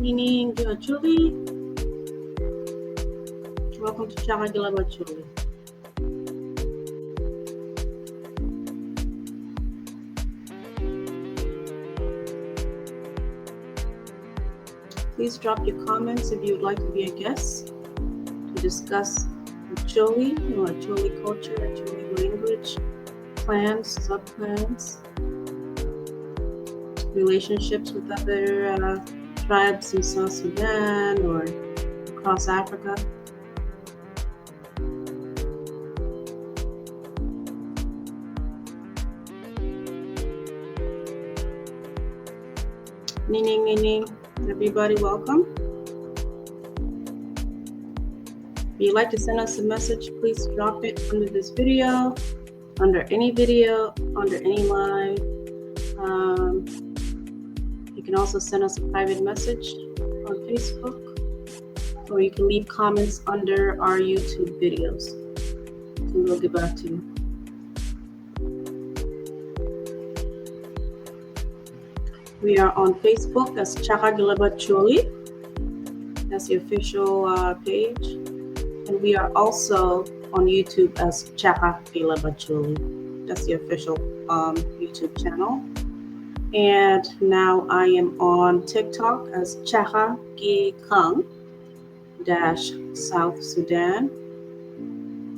Meaning Acholi. Welcome to Chaka, Leb Acholi. Please drop your comments if you would like to be a guest to discuss Acholi, Acholi culture, Acholi language, clans, subclans, relationships with other tribes in South Sudan or across Africa. Meaning, everybody welcome. If you'd like to send us a message, please drop it under this video, under any video, under any live. You can also send us a private message on Facebook, or you can leave comments under our YouTube videos, and we'll get back to you. We are on Facebook as Chaka, Leb Acholi. That's the official page. And we are also on YouTube as Chaka, Leb Acholi. That's the official YouTube channel. And now I am on TikTok as Chaka Kang South Sudan.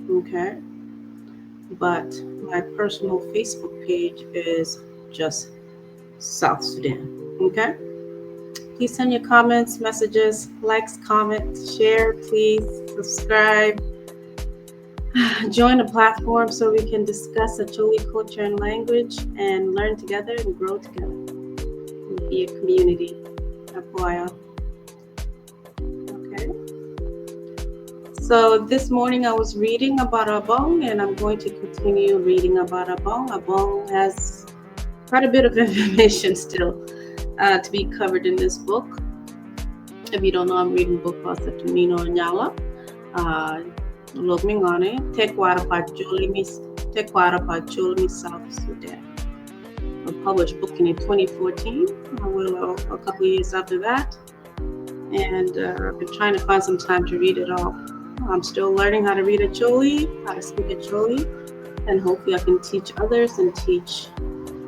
Okay. But my personal Facebook page is just South Sudan. Okay. Please send your comments, messages, likes, comments, share, please subscribe. Join the platform so we can discuss Acholi culture and language and learn together and grow together. And be a community. Okay. So this morning I was reading about Abong, and I'm going to continue reading about Abong. Abong has quite a bit of information still to be covered in this book. If you don't know, I'm reading a book called Satumino Nyala. Looking on it, Tekwara Pacholi, South Sudan. A published book in 2014, a couple of years after that. And I've been trying to find some time to read it all. I'm still learning how to read Acholi, how to speak Acholi, and hopefully I can teach others and teach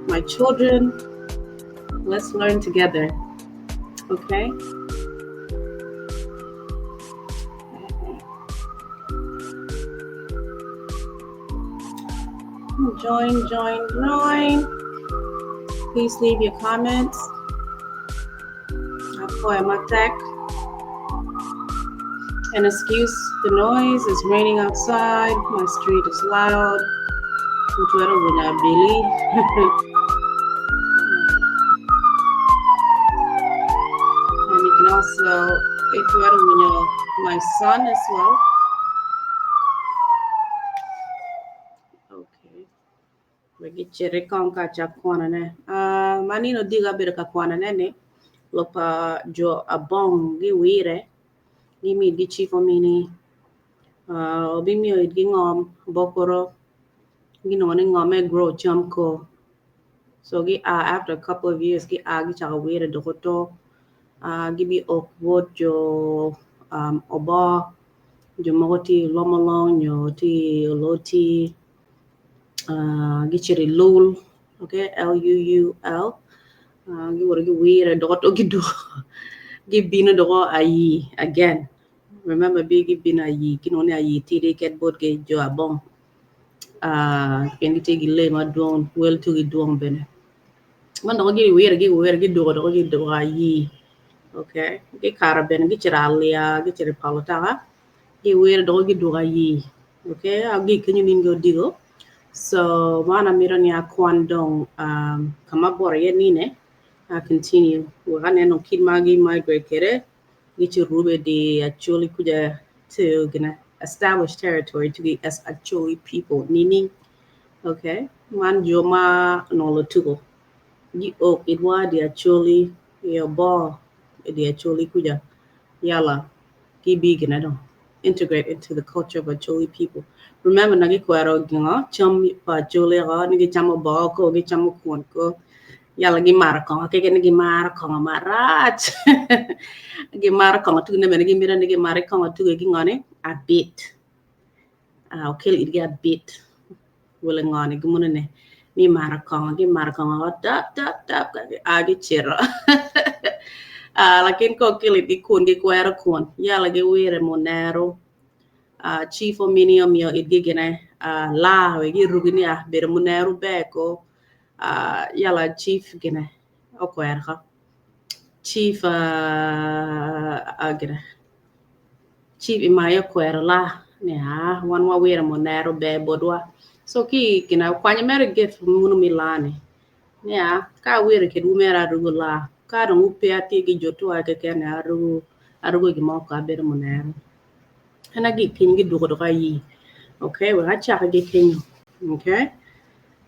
my children. Let's learn together. Okay? Join. Please leave your comments. And excuse the noise. It's raining outside. My street is loud. And you can also my son as well. Okay. We get chere konka cha Kwan ne. Manino diga bere ka Kwan ne. Lopa jo Abong gi wire. Gi mi di chief omini. Obi mi o gi ngom bokoro. Gi no ne ngome grow jamko. So gi after a couple of years gi gi cha wire dokoto. Gibi okwood jo Obbo jo mogoti lomolong yo ti loti gichiri lul, okay, LUUL. Gi wore gi wire dokoto gi do gi bino doko ayi again. Remember big bina ayi kinone ayi ti de ket bot ge jo Abong. Kendi te gi le ma don wel to gi don bene. Man doko gi wire gi do ayi. Okay, gi karaben gi chiralia gi chiripalotara gi wire do gi do ayi. Okay, agi kinyu ningo digo. So wana mirani ya Kwan dong kamabora ye nine continue wane no kid magi migrate kere gichi rube di Acholi kuja to gonna establish territory to be as Acholi people meaning okay man joma no lotugo gi ok idwa di Acholi yo bo di Acholi kuja yala gi big na don integrate into the culture of Acholi people. Remember nagi kwaro ginga cham pa Acholi ga nigi chamo ba ko gi chamo Kwan ko Yala gimara konga kegen gimara konga marat. Gimara konga tu nemene gimira ne gimara konga tu ngone a bit. Okay, it get a bit. Wala ngone gumuna ne. Mi mara konga tap agi chiro. Lakin ko kilit ikun gi kwera kun. Yala gi wire monero. Chief o minium yo idgigene la we gi rugini ber monero beko. Yala chief gine o kwerka. Chief agire. Chief imaya kwera la ne ha wan wa wire monero be bodwa. So ki kina kwanya mere get munu milani. Yeah, ka wire ke dumera rugula. Ka no upe ati gi jotu ake kene arugo gi moko abere monero. Hana gi kingi dugo yi. Okay, we Chaka gi kingi. Okay.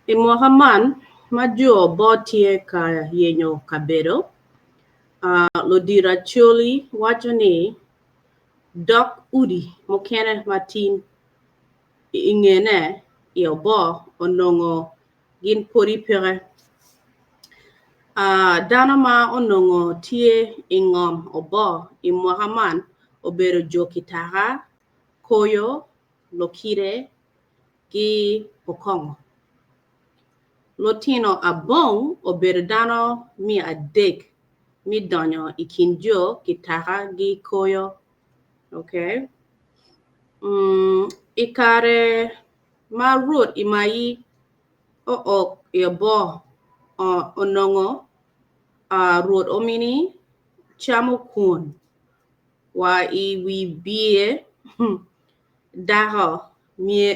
Imuhaman majuo botie ka yenyo kabedo. Leb Acholi wacho ni dok udi mokene matin ingene yobo onongo gin pori pere. Dano ma onongo tie ingom obo imuhaman obero jokitara koyo lokire gi pokongo. Lotino Abong obedo dano mi adek mi donyo ikinjo kitaka gi koyo. Okay. Ikare ma root imai o yobo onongo root omini chamo kun wa iwi bie daho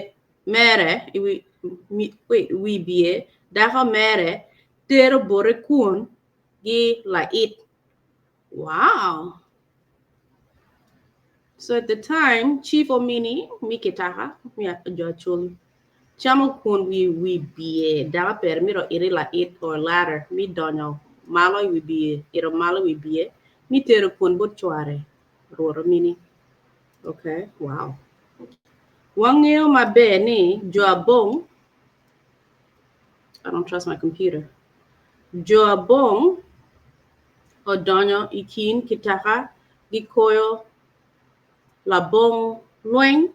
mere wi bie daho mere tero bore kun gi la it. Wow. So at the time, Chief Omini, Mikitaha, Acholi, chamo kun we be daho per miro iri la it or ladder, mi donyo, malo we be, iro malo we be, mi tero kun butchuare, roro mini. Okay, wow. Wangeo mabe ni Joabong. I don't trust my computer. Joabong odonyo ikin kitaka gikoyo labong lueng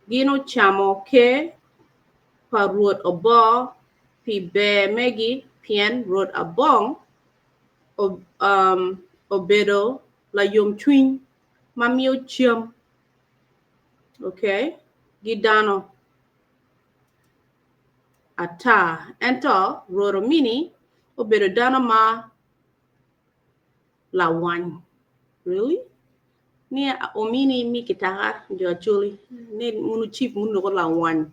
gino chamo ke pa ruot obo pi be megi pien ruot abong obedo la yom twin mamio chiam. Okay, gidano ata ento roro mini obedo dano ma la wany. Really? Ni omini mi kitaka jo Acholi ni munu chief munu ko la wany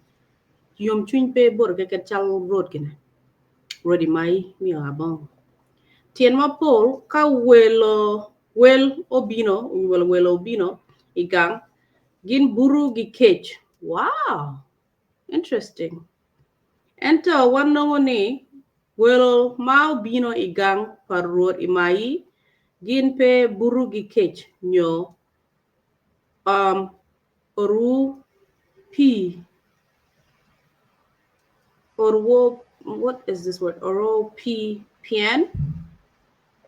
yom twin pe bor ke chal road kene rodi mai mi abong tien ma pol ka wel obino igang gin buru gi cage. Wow, interesting. Ento wanongo ni wel ma obino igang par road imai gin pe buru gi cage nyo oru p or what is this word? Oro p pien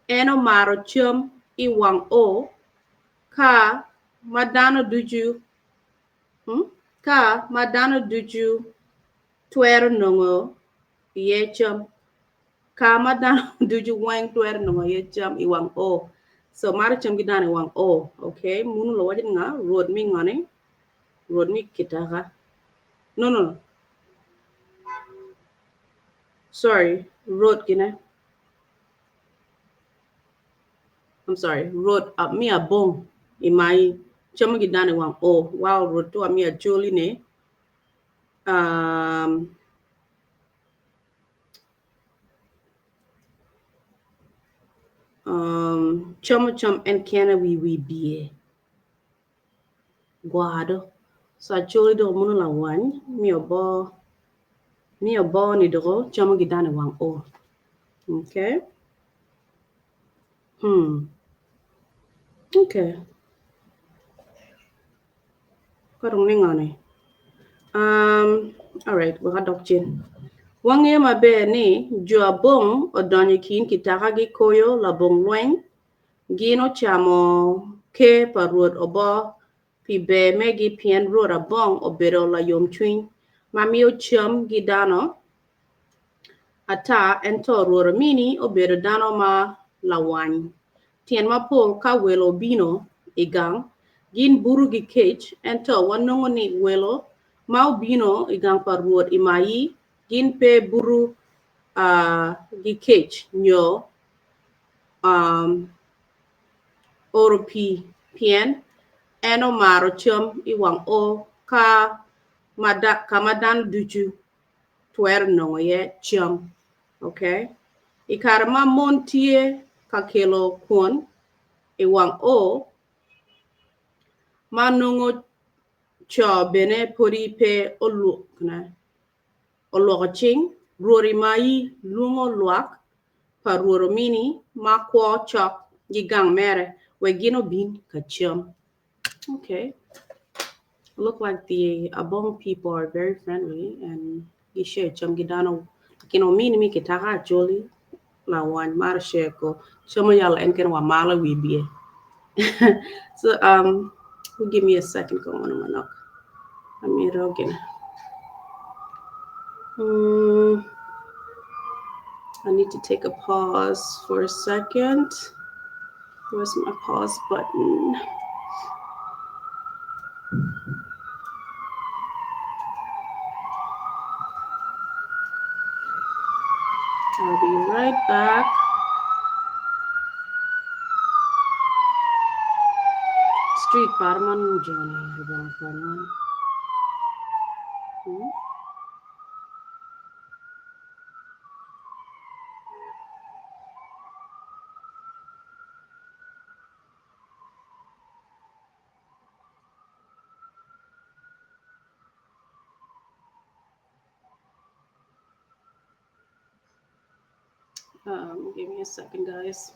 eno maro chum iwang o ka madano duju ka madano duju tuero nongo ye chum ka madano duju wang tuero nongo ye chum iwang o. So maro chum gidane iwang o. Okay, munu lo wajin nga road mi ngane road mi kitaka. No. Sorry, road gine. I'm sorry, road mi abong imai chama gidane wang o wow road to mi Acholi ne chum and kana we be guado. So Acholi do munu la wany mi obo ni do chama gidane wang o. Okay. Okay. Karong ningane. All right, we got doctrine. Wange mabe ni jo abong odonyo kin kitaka gi koyo labong lweny gino chamo ke paruot obo pi be megi pien ruot abong obedo la yom chwiny mamiyo cham gi dano ata ento ruot mini obedo dano ma lawany. Tien mapol ka welo bino igang gin buru gi kech ento wanongo ni welo ma obino igang paruot imayi gin pe buru gi kech nyo oro pi pien eno maro cham iwang o ka madan duchu twer nongo ye cham. Okay? Ikare ma mon tie ka kelo Kwan iwang o ma nongo cho bene podi pe oluoko ching ruori mayi lungo luak pa ruoro mini ma kwo chok gi gang mere we gino bin ka cham. Okay. Look like the Abong people are very friendly and you share cham gidano kino mini mi Kitaka Acholi la wan mar share ko chamo yala en ken wa mala wi bie. So give me a second ko on manok. Amiro again. I need to take a pause for a second. Where's my pause button? I'll be right back. Street Parman Johnny Abong Kwan. Give me a second, guys.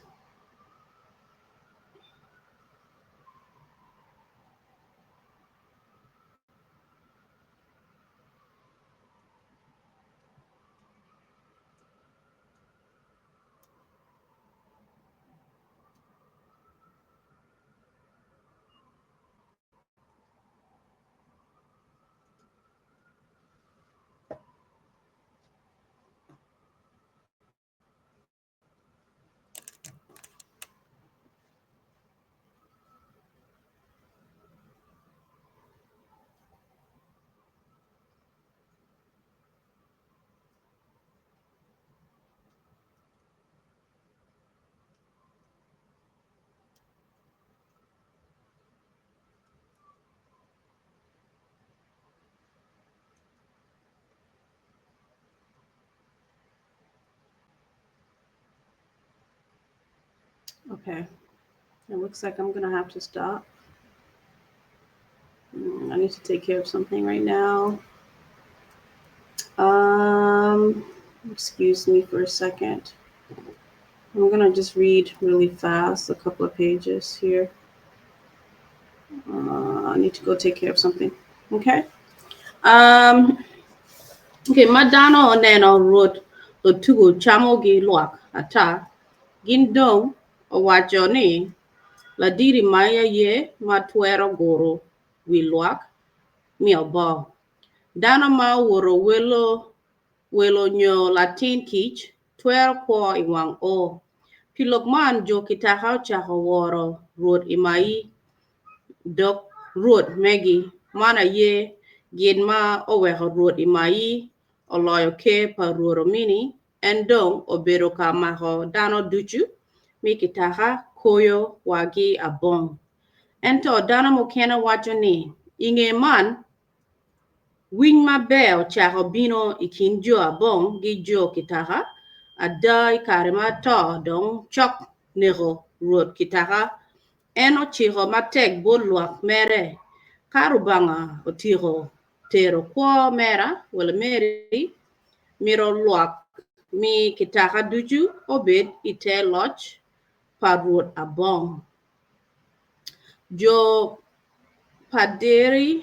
Okay, it looks like I'm gonna have to stop. I need to take care of something right now. Excuse me for a second. I'm gonna just read really fast a couple of pages here. I need to go take care of something. Okay. Okay, madano oneno road otugo chamo gi luak ata gindong owacho ni ladiri maya ye matwero goro wi luak mi obo. Dano ma woro welo nyo latin kich twero kwo iwang o. Pilok man jo Kitaka chako woro road imai dok road megi mana ye gin ma oweko road imai oloyo ke pa ruoro mini endong obedo ka mako dano duchu mi Kitaka koyo wagi abong. Ento dano mokena wacho ni inge man winy maber ochako bino ikin jo abong gi jo Kitaka adai kare mato dong chok nego ruot Kitaka en ochiko matek bo luak mere karubanga otiko tero kwo mera wala meri miro luak mi Kitaka duju obed ite loch pa ruot abong. Jo Padieri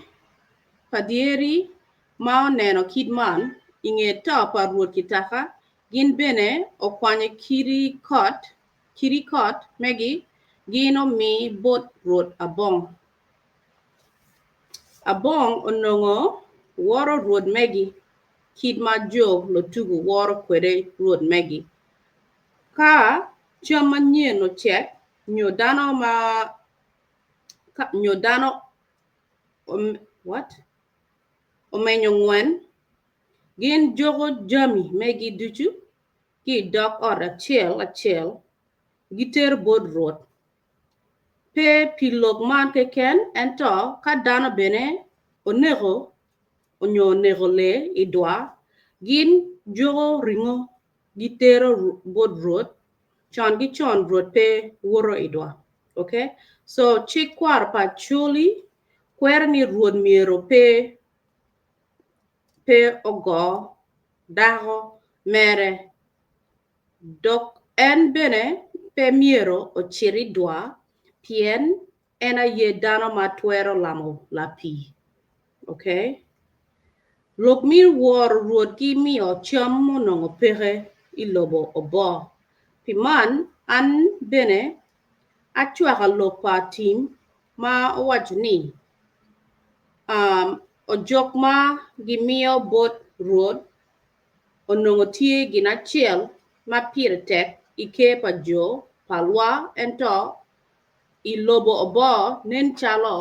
ma oneno kid man inge to pa ruot kitaka gin bene okwanye kiri kot megi gino mi bot ruot abong onongo woro ruot megi kid ma jo lo tugu woro kwede ruot megi ka chama nyien ochek nyo dano omenyo ngwen gin jogo jami megi duchu ki dok ot achiel giter bod ruot pe pilok man keken ento ka dano bene onego le idwa gin jogo ringo gitero bod ruot chon ruot pe woro idwa. Okay, so chik kwar pa chuli kwer ni ruot miero pe ogo dago mere dok en bene pe miero ochiri dwa pien en aye dano ma twero lamo la pi. Okay, lok mi wor ruot gi mio cham monongo pere ilobo obo pi man an bene achwaka lok pa tim ma owacho ni ojok ma gimio bot ruot onongo tie gin achiel ma pire tek ike pa jo palwa ento ilobo obo nen chalo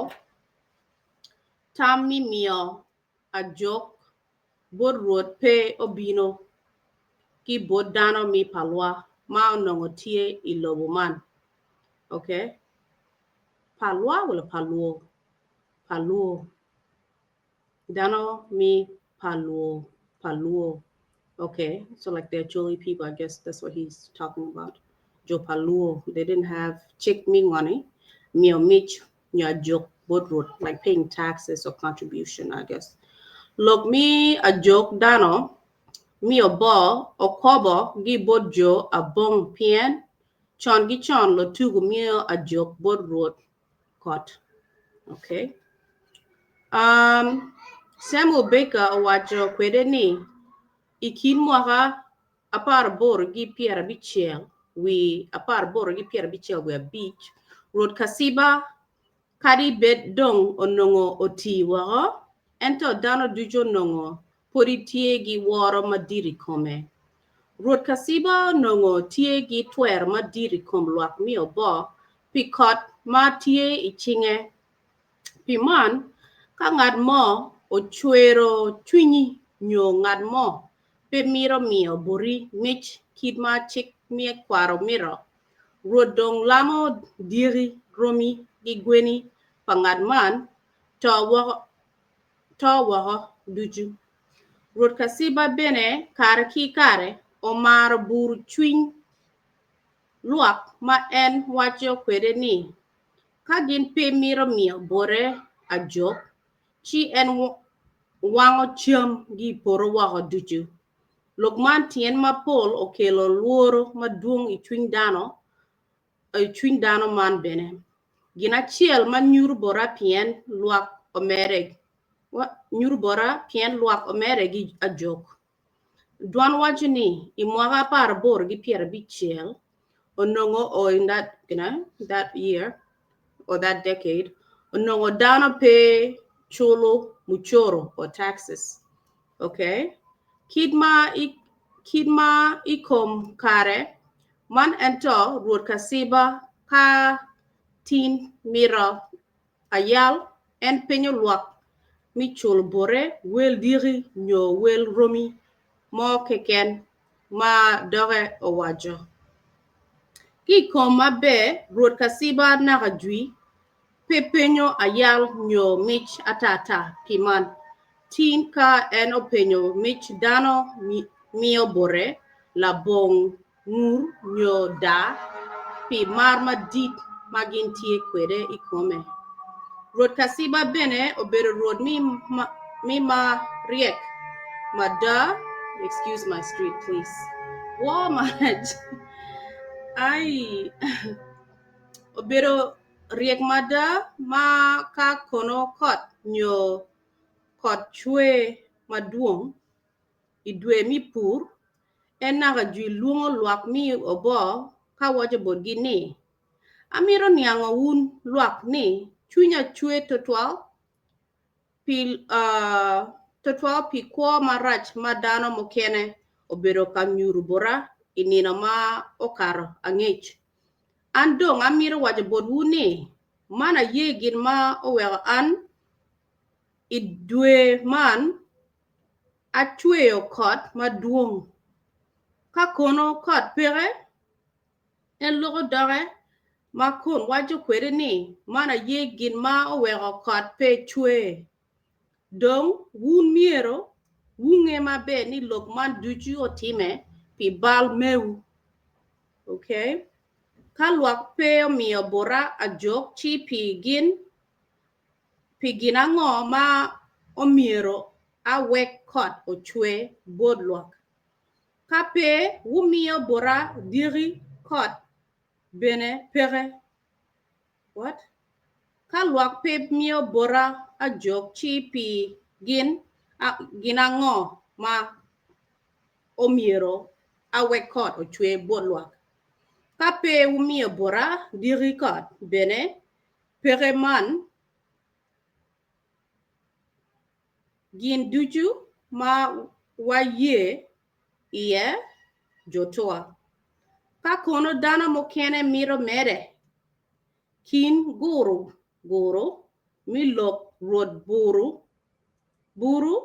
tam mi mio ajok bot ruot pe obino ki bot dano mi palwa ma onongo tie ilobo man. Okay, palwa wala paluo dano mi paluo. Okay, so like they're Acholi people, I guess that's what he's talking about. Jo paluo, they didn't have chick me money, mio mich, nya jok bodrot, like paying taxes or contribution, I guess. Look me a joke dano, mi obo, okobo, gi bodjo a bong pien, chon lo tugu mio a joke bodrot kot. Okay. Samuel Baker owacho kwede ni ikin mwaka apar bor gi pier abichiel wi abich ruot kasiba kadi bet dong onongo oti wako ento dano dujo nongo podi tie gi woro madiri kome. Ruot kasiba nongo tie gi twer madiri kom luak mi obo pi kot ma tie ichinge pi man ka ngad mo ochwero chunyi nyo ngad mo pe miro mio buri mich kid ma chik mie kwaro miro ruodong lamo diri romi gi gweni pangad man to wako duju ruod kasiba bene kare ki kare omaro buru chwiny luak ma en wacho kwede ni ka gin pe miro mio bore ajok chi en wango cham gi poro wako duju. Lokman tien mapol okelo luoro maduong i chuny dano man bene. Gin achiel ma nyuru bora pien luak omere gi ajok. Dwan wacho ni i mwaka apar bor gi pier abichiel onongo in that year or that decade onongo dano pe chulo muchoro or taxes. Okay, kid ma ikom kare man ento ruot kasiba ka tin miro ayal en penyo luak mi chul bore wel diri nyo wel romi mo keken ma doge owajo ki kom mabe ruot kasiba nakajui pe penyo ayal nyo mich atata piman tin ka en openyo mich dano mio bore la bong ngur nyo da pi mar madit magin tie kwede ikome. Ruot kasiba bene obedo ruot mi ma riek mada, excuse my street please. Woman, ay obedo riek mada ma ka kono kot nyo kot chwe maduong idwe mi pur enaga ju luongo luak mi obo ka waje borgi ni amiro niango un luak ni chunya chue totwal pi kwa marach madano mokene obero kanyuru bora inina ma okaro angech ando ngamiro waje boruni mana yegin ma owero an idwe man achweyo kot maduong ka kono kot pere en logo dore ma kon wajo kwere ni mana yegin ma owero kot pe chwe dong wun miero wunge mabe ni lok man duchu otime pi bal meu okay ka luak pe miyo bora ajok chi pi gin ango ma omiero awek kot ochwe bod luak ka pe wumiyo bora diri kot bene pere what ka luak pe miyo bora ajok chi pi gin ango ma omiero awek kot ochwe bod luak ka pe wumiyo bora diri kot bene pere man gin duju ma waye iye jotoa ka kono dana mokene miro mere kin guru mi lok rod buru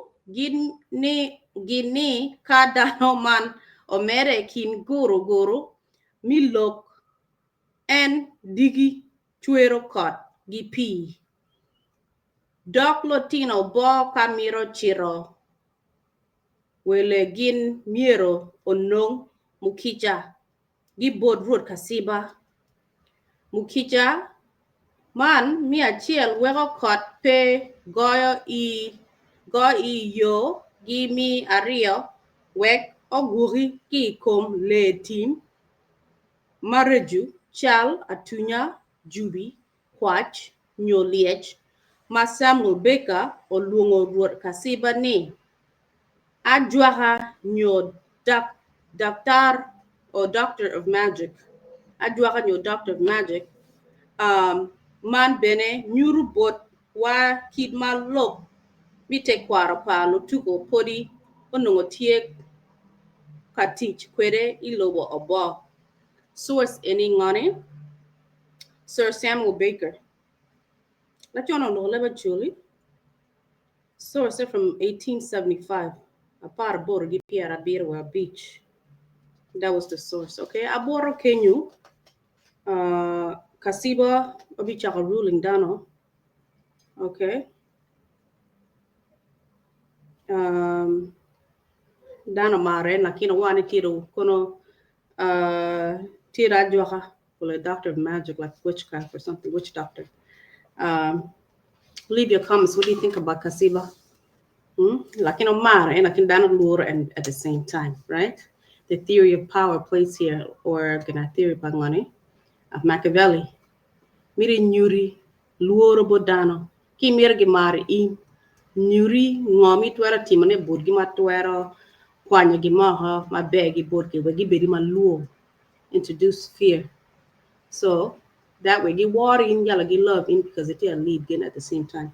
gini ka dano man o mere kin guru mi lok en digi chwero kot gi pi dok lotino bo ka miro chiro wele gin miero onong mukija gi bod ruot kasiba mukija man mi achiel wego kot pe go i yo gi mi ario wek oguri ki kom le tim mareju chal atunya jubi kwach nyoliech ma Samuel Baker oluongo ruot kasiba ni ajwaha nyo doctor of magic ajwaha nyo doctor of magic man bene nyuru bot wa kid malok mite kwaro palo tuko podi onongo tie katich kwere ilobo obo source any ngone Sir Samuel Baker lachono no Leb Acholi source from 1875 apar bor gi Pierre Abirwa Beach. That was the source. Okay, aboro Kenyu Kasiba obichaka ruling dano. Okay. Dano mare lakini wani tiro kono tira jwaka or a doctor of magic like witchcraft or something, witch doctor. Leave your comments. What do you think about Kasiba? Lakini mare lakini dano lure and at the same time, right? The theory of power plays here, or gonna theory pangani of Machiavelli. Miri nyuri luoro bodano ki mirgi mari in nyuri ngomi twera timane burgi matwero kwanya gi maha ma begi burgi wegi beri ma luo introduce fear. So that way gi war in yala gi love in because it lead again at the same time.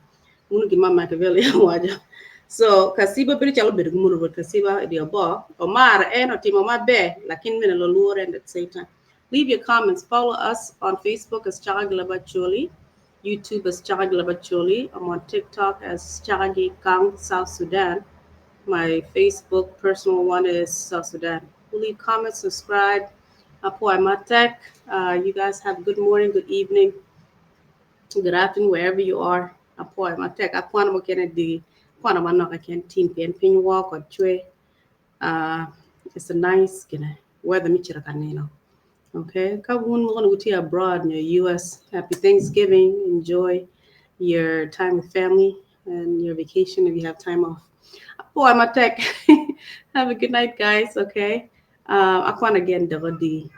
Unu gi ma Machiavelli waja. So Kasiba beri chalo beri gumuru but Kasiba di abo o mar eno timo ma be lakin mena lo luo and at the same time. Leave your comments. Follow us on Facebook as Chaka Leb Acholi, YouTube as Chaka Leb Acholi. I'm on TikTok as Chaka Kang South Sudan. My Facebook personal one is South Sudan. Leave comments, subscribe. Apo Amatek. You guys have good morning, good evening, good afternoon, wherever you are. Apo Amatek. Akwana mo Kennedy. Kwana manok I can team pin walk or chwe. It's a nice weather michira kanino. Okay, Kawun Monuti abroad in the US. Happy Thanksgiving. Enjoy your time with family and your vacation if you have time off. Oh, I'm a tech. Have a good night, guys. Okay. Akwan again, Dagodi.